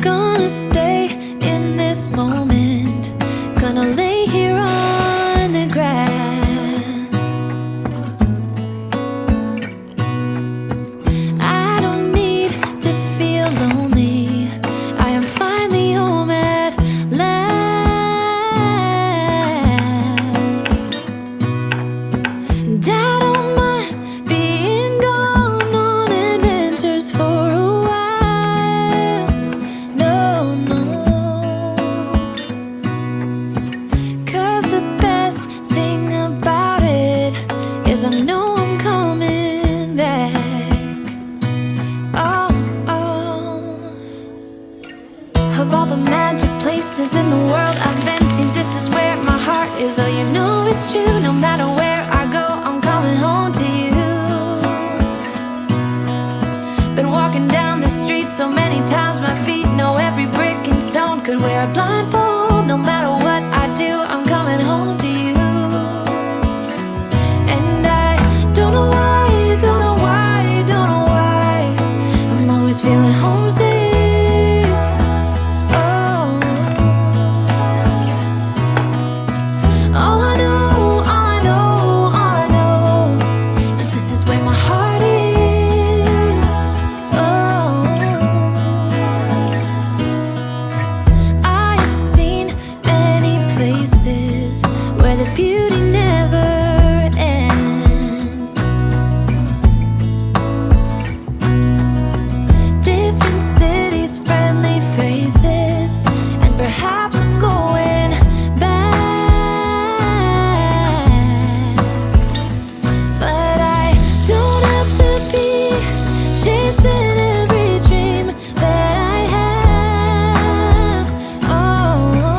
Gonna stay in this moment, gonna lay here on the grass. I don't need to feel lonely, I am finally home at last. And I don't mind being gone on adventures for a while. No, no, 'cause the best thing about it is I know I'm coming back. Oh, oh. Of all the magic places in the world I've been to, this is where my heart is. Oh, you know it's true, no matter where I go, I'm coming home to you. Been walking down the street so many times, my feet know every brick and stone. Could wear a blindfold, no matter what I do, I'm coming home to you. And I don't know why, don't know why, don't know why, I'm always feeling homesick. Oh, all I know, all I know, all I know is this is where my heart is. Oh, I have seen many places where the beauty never ends. Different cities, friendly faces, and perhaps I'm going back. But I don't have to be chasing every dream that I have. Oh, no.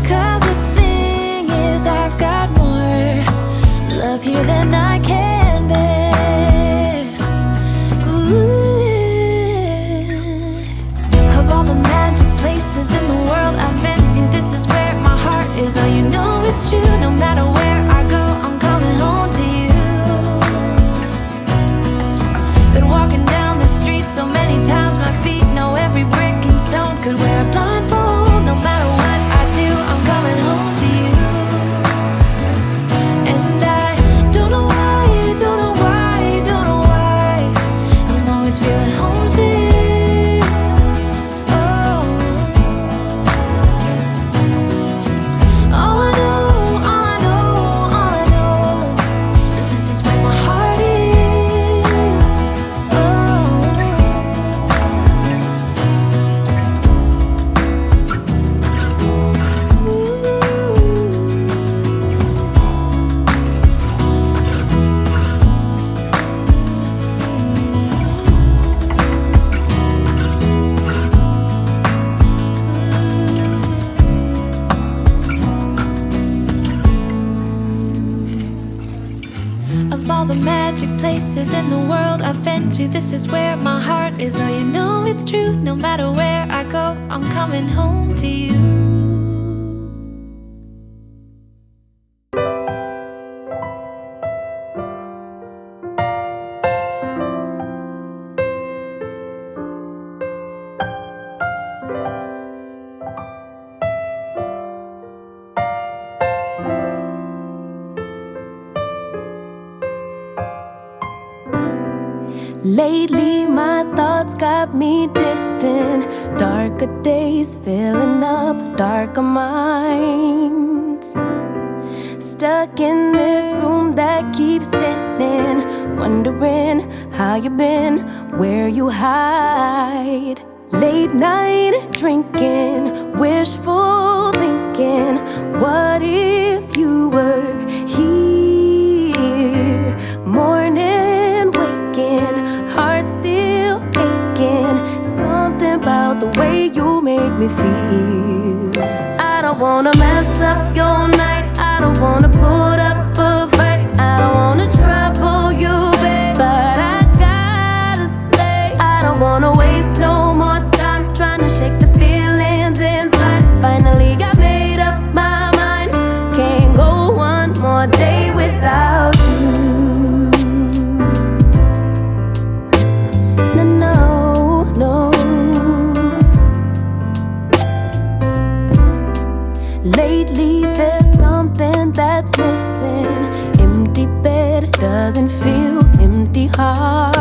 'Cause the thing is, I've got more love here than I can bear. Ooh. Of all the magic places in the world I've been to, this is where my heart is. Oh, you know it's true, no matter where I go, I'm coming home to you. Been walking down the street so many times, my feet know every brick and stone. Could wear a blindfold, no matter what I do, I'm coming home to you. And I don't know why, don't know why, don't know why, I'm always feeling homesick. Oh, all I know, all I know, all I know is this is where my heart is. Oh, of all the magic places in the world I've been to, this is where my heart is. Oh, you know it's true, no matter where I go, I'm coming home to you. Lately my thoughts got me distant. Darker days filling up darker minds. Stuck in this room that keeps spinning, wondering how you been, where you hide. Late night drinking, wishful thinking, what if you were here? Morning waking, heart still aching, something about the way you make me feel. I don't wanna mess up your night, I don't wanna put up a fight, I don't wanna trouble you, babe, but I gotta say, I don't wanna waste no more time trying to shake the feeling lately there's something that's missing. Empty bed doesn't feel empty heart.